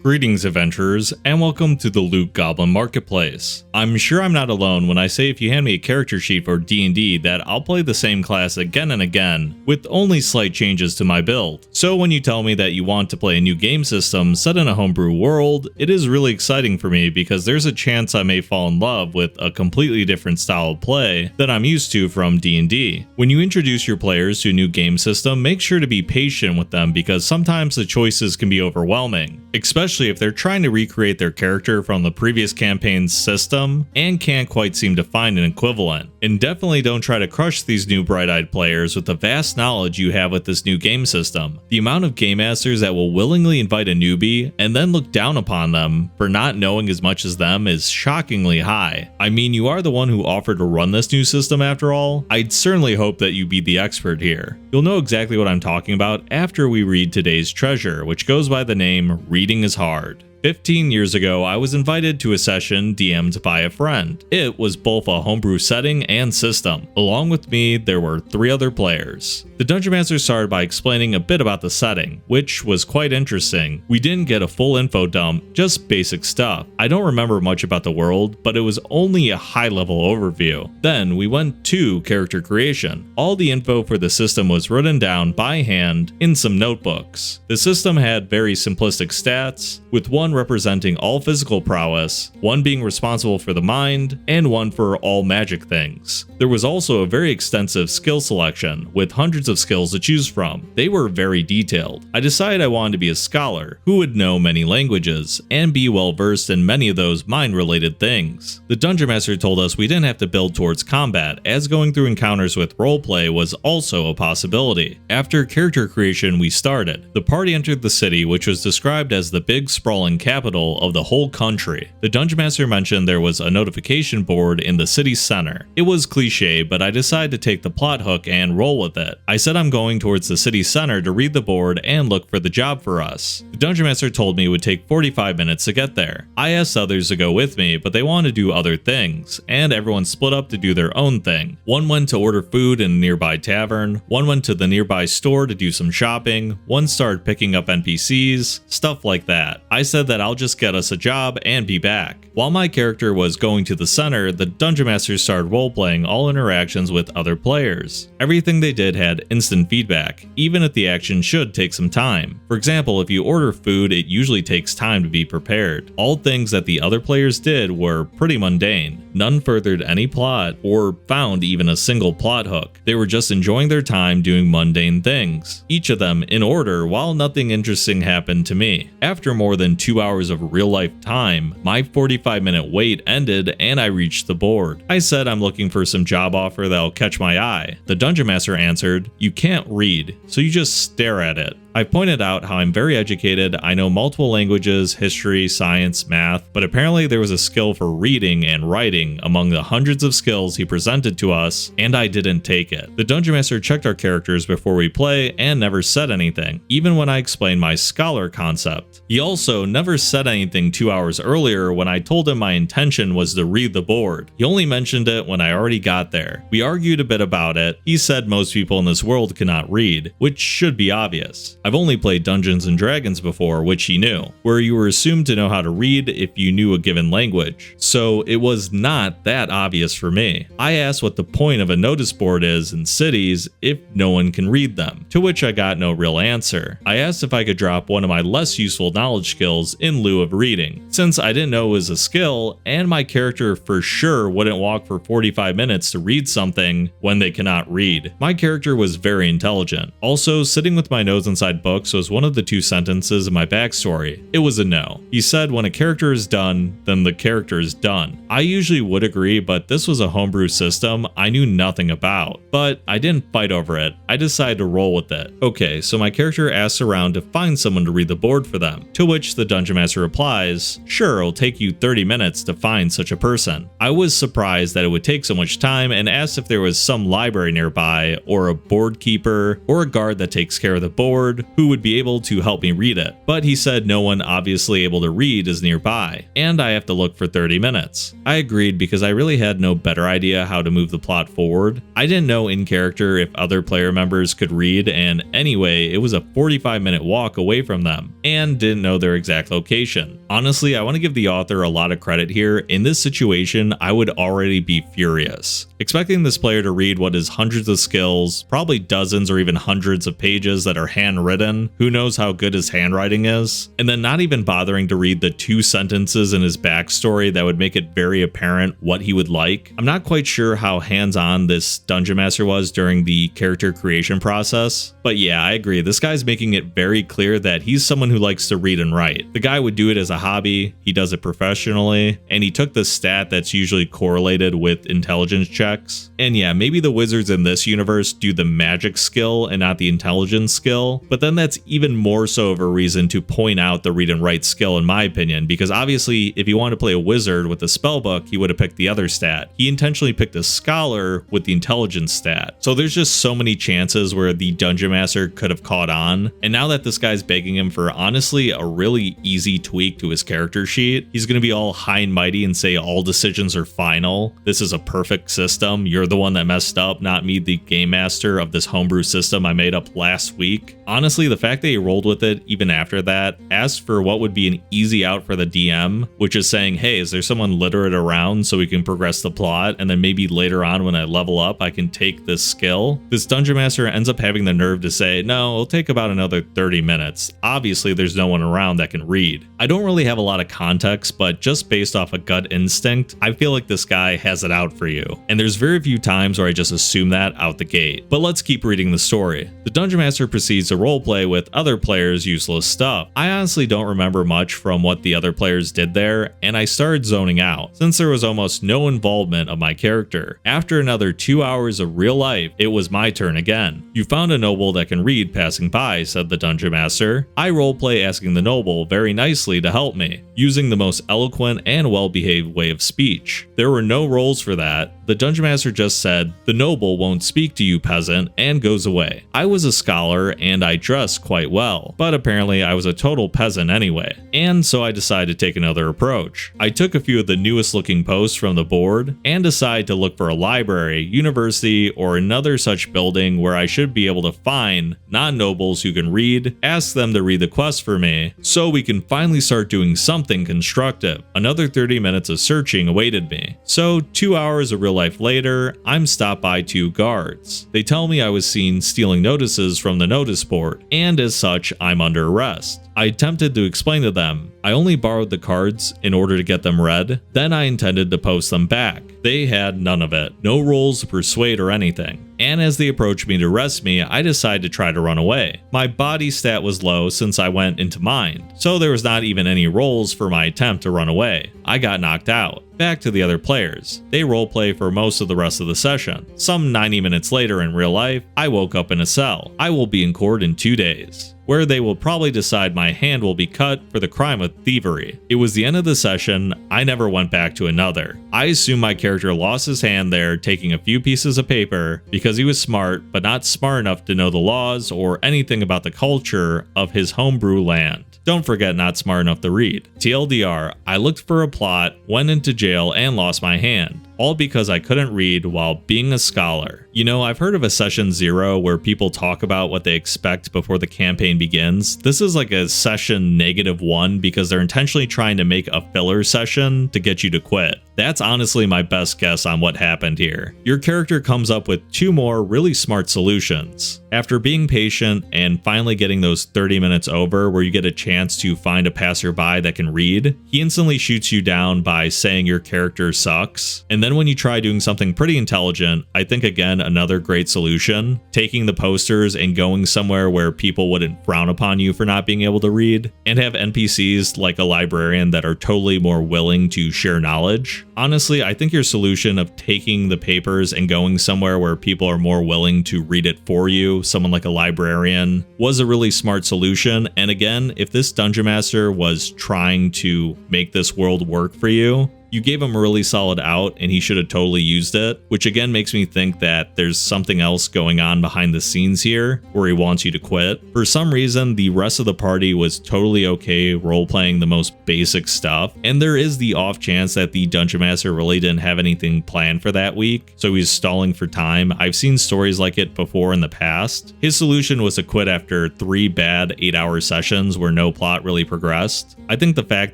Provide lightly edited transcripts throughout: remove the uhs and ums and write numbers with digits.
Greetings adventurers, and welcome to the Loot Goblin Marketplace. I'm sure I'm not alone when I say if you hand me a character sheet for D&D that I'll play the same class again and again, with only slight changes to my build. So when you tell me that you want to play a new game system set in a homebrew world, it is really exciting for me because there's a chance I may fall in love with a completely different style of play that I'm used to from D&D. When you introduce your players to a new game system, make sure to be patient with them because sometimes the choices can be overwhelming, especially if they're trying to recreate their character from the previous campaign's system and can't quite seem to find an equivalent. And definitely don't try to crush these new bright-eyed players with the vast knowledge you have with this new game system. The amount of game masters that will willingly invite a newbie and then look down upon them for not knowing as much as them is shockingly high. I mean, you are the one who offered to run this new system after all. I'd certainly hope that you be the expert here. You'll know exactly what I'm talking about after we read today's treasure, which goes by the name Reading is Hard. 15 years ago, I was invited to a session DM'd by a friend. It was both a homebrew setting and system. Along with me, there were 3 other players. The Dungeon Master started by explaining a bit about the setting, which was quite interesting. We didn't get a full info dump, just basic stuff. I don't remember much about the world, but it was only a high-level overview. Then we went to character creation. All the info for the system was written down by hand in some notebooks. The system had very simplistic stats, with one representing all physical prowess, one being responsible for the mind, and one for all magic things. There was also a very extensive skill selection, with hundreds of skills to choose from. They were very detailed. I decided I wanted to be a scholar, who would know many languages, and be well versed in many of those mind-related things. The Dungeon Master told us we didn't have to build towards combat, as going through encounters with roleplay was also a possibility. After character creation, we started. The party entered the city, which was described as the big sprawling capital of the whole country. The Dungeon Master mentioned there was a notification board in the city center. It was cliche, but I decided to take the plot hook and roll with it. I said I'm going towards the city center to read the board and look for the job for us. The Dungeon Master told me it would take 45 minutes to get there. I asked others to go with me, but they wanted to do other things, and everyone split up to do their own thing. One went to order food in a nearby tavern, one went to the nearby store to do some shopping, one started picking up NPCs, stuff like that. I said that I'll just get us a job and be back. While my character was going to the center, the Dungeon Master started roleplaying all interactions with other players. Everything they did had instant feedback, even if the action should take some time. For example, if you order food, it usually takes time to be prepared. All things that the other players did were pretty mundane. None furthered any plot or found even a single plot hook. They were just enjoying their time doing mundane things, each of them in order, while nothing interesting happened to me. After more than 2 hours of real-life time, my 45-minute wait ended and I reached the board. I said I'm looking for some job offer that'll catch my eye. The Dungeon Master answered, "You can't read, so you just stare at it." I pointed out how I'm very educated, I know multiple languages, history, science, math, but apparently there was a skill for reading and writing among the hundreds of skills he presented to us, and I didn't take it. The Dungeon Master checked our characters before we play and never said anything, even when I explained my scholar concept. He also never said anything 2 hours earlier when I told him my intention was to read the board. He only mentioned it when I already got there. We argued a bit about it. He said most people in this world cannot read, which should be obvious. I've only played Dungeons & Dragons before, which he knew, where you were assumed to know how to read if you knew a given language, so it was not that obvious for me. I asked what the point of a notice board is in cities if no one can read them, to which I got no real answer. I asked if I could drop one of my less useful knowledge skills in lieu of reading, since I didn't know it was a skill, and my character for sure wouldn't walk for 45 minutes to read something when they cannot read. My character was very intelligent. Also, sitting with my nose inside books was one of the 2 sentences in my backstory. It was a no. He said when a character is done, then the character is done. I usually would agree, but this was a homebrew system I knew nothing about. But I didn't fight over it. I decided to roll with it. Okay, so my character asks around to find someone to read the board for them, to which the Dungeon Master replies, "Sure, it'll take you 30 minutes to find such a person." I was surprised that it would take so much time and asked if there was some library nearby, or a board keeper, or a guard that takes care of the board, wizard who would be able to help me read it, but he said no one obviously able to read is nearby, and I have to look for 30 minutes. I agreed because I really had no better idea how to move the plot forward. I didn't know in character if other player members could read, and anyway, it was a 45-minute walk away from them, and didn't know their exact location. Honestly, I want to give the author a lot of credit here. In this situation, I would already be furious. Expecting this player to read what is hundreds of skills, probably dozens or even hundreds of pages that are handwritten, who knows how good his handwriting is, and then not even bothering to read the 2 sentences in his backstory that would make it very apparent what he would like. I'm not quite sure how hands-on this Dungeon Master was during the character creation process, but yeah, I agree, this guy's making it very clear that he's someone who likes to read and write. The guy would do it as a hobby, he does it professionally, and he took the stat that's usually correlated with intelligence checks. And yeah, maybe the wizards in this universe do the magic skill and not the intelligence skill, but then that's even more so of a reason to point out the read and write skill in my opinion, because obviously if he wanted to play a wizard with a spellbook, he would have picked the other stat. He intentionally picked a scholar with the intelligence stat. So there's just so many chances where the Dungeon Master could have caught on, and now that this guy's begging him for honestly a really easy tweak to his character sheet, he's going to be all high and mighty and say all decisions are final. This is a perfect system. You're the one that messed up, not me, the game master of this homebrew system I made up last week. Honestly, the fact that he rolled with it even after that, asked for what would be an easy out for the DM, which is saying, hey, is there someone literate around so we can progress the plot, and then maybe later on when I level up I can take this skill. This Dungeon Master ends up having the nerve to say, no, it'll take about another 30 minutes. Obviously there's no one around that can read. I don't really have a lot of context, but just based off a gut instinct, I feel like this guy has it out for you. And there's very few times where I just assume that out the gate. But let's keep reading the story. The Dungeon Master proceeds to roleplay with other players' useless stuff. I honestly don't remember much from what the other players did there, and I started zoning out, since there was almost no involvement of my character. After another 2 hours of real life, it was my turn again. You found a noble that can read passing by, said the Dungeon Master. I roleplay asking the noble very nicely to help me, using the most eloquent and well-behaved way of speech. There were no roles for that. The Dungeon Master just said, the noble won't speak to you, peasant, and goes away. I was a scholar and I dressed quite well, but apparently I was a total peasant anyway, and so I decided to take another approach. I took a few of the newest looking posts from the board and decided to look for a library, university, or another such building where I should be able to find non-nobles who can read, ask them to read the quest for me, so we can finally start doing something constructive. Another 30 minutes of searching awaited me. So 2 hours of real life later, I'm stopped by 2 guards. They tell me I was seen stealing notices from the notice board, and as such, I'm under arrest. I attempted to explain to them I only borrowed the cards in order to get them read, then I intended to post them back. They had none of it, no rolls to persuade or anything. And as they approached me to arrest me, I decided to try to run away. My body stat was low since I went into mind, so there was not even any rolls for my attempt to run away. I got knocked out. Back to the other players. They roleplay for most of the rest of the session. Some 90 minutes later in real life, I woke up in a cell. I will be in court in 2 days, where they will probably decide my hand will be cut for the crime of thievery. It was the end of the session. I never went back to another. I assume my character lost his hand there taking a few pieces of paper because he was smart, but not smart enough to know the laws or anything about the culture of his homebrew land. Don't forget, not smart enough to read. TLDR, I looked for a plot, went into jail, and lost my hand. All because I couldn't read while being a scholar. You know, I've heard of a session 0 where people talk about what they expect before the campaign begins. This is like a session -1 because they're intentionally trying to make a filler session to get you to quit. That's honestly my best guess on what happened here. Your character comes up with 2 more really smart solutions. After being patient and finally getting those 30 minutes over where you get a chance to find a passerby that can read, he instantly shoots you down by saying your character sucks. And then when you try doing something pretty intelligent, I think again another great solution, taking the posters and going somewhere where people wouldn't frown upon you for not being able to read, and have NPCs like a librarian that are totally more willing to share knowledge. Honestly, I think your solution of taking the papers and going somewhere where people are more willing to read it for you, someone like a librarian, was a really smart solution. And again, if this Dungeon Master was trying to make this world work for you, You gave him a really solid out and he should have totally used it, which again makes me think that there's something else going on behind the scenes here where he wants you to quit. For some reason, the rest of the party was totally okay role-playing the most basic stuff, and there is the off chance that the Dungeon Master really didn't have anything planned for that week, so he's stalling for time. I've seen stories like it before in the past. His solution was to quit after 3 bad 8-hour sessions where no plot really progressed. I think the fact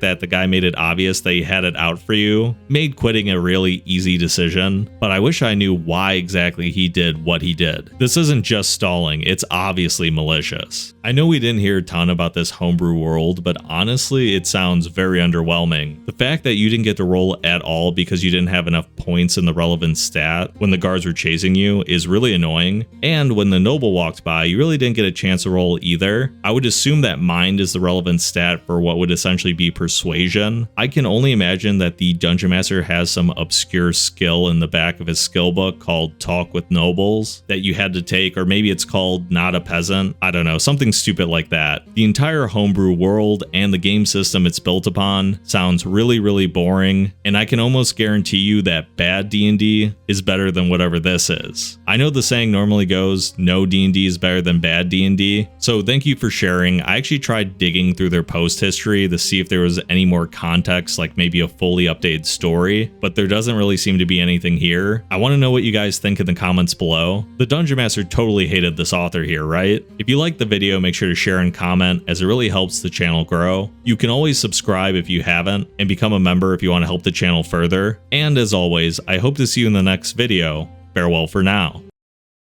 that the guy made it obvious that he had it out for you made quitting a really easy decision, but I wish I knew why exactly he did what he did. This isn't just stalling, it's obviously malicious. I know we didn't hear a ton about this homebrew world, but honestly it sounds very underwhelming. The fact that you didn't get to roll at all because you didn't have enough points in the relevant stat when the guards were chasing you is really annoying, and when the noble walked by you really didn't get a chance to roll either. I would assume that mind is the relevant stat for what would essentially be persuasion. I can only imagine that the Dungeon Master has some obscure skill in the back of his skill book called Talk with Nobles that you had to take, or maybe it's called Not a Peasant. I don't know, something stupid like that. The entire homebrew world and the game system it's built upon sounds really boring, and I can almost guarantee you that bad D&D is better than whatever this is. I know the saying normally goes, no D&D is better than bad D&D, so thank you for sharing. I actually tried digging through their post history to see if there was any more context, like maybe a fully updated story, but there doesn't really seem to be anything here. I want to know what you guys think in the comments below. The Dungeon Master totally hated this author here, right? If you liked the video, make sure to share and comment, as it really helps the channel grow. You can always subscribe if you haven't, and become a member if you want to help the channel further. And as always, I hope to see you in the next video. Farewell for now.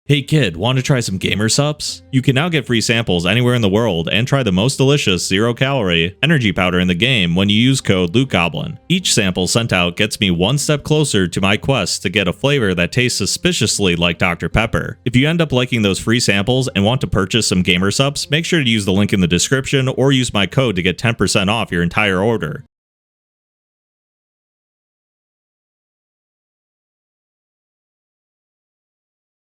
Hey kid, want to try some Gamersupps? You can now get free samples anywhere in the world and try the most delicious 0-calorie energy powder in the game when you use code Goblin. Each sample sent out gets me one step closer to my quest to get a flavor that tastes suspiciously like Dr. Pepper. If you end up liking those free samples and want to purchase some Gamersupps, make sure to use the link in the description or use my code to get 10% off your entire order.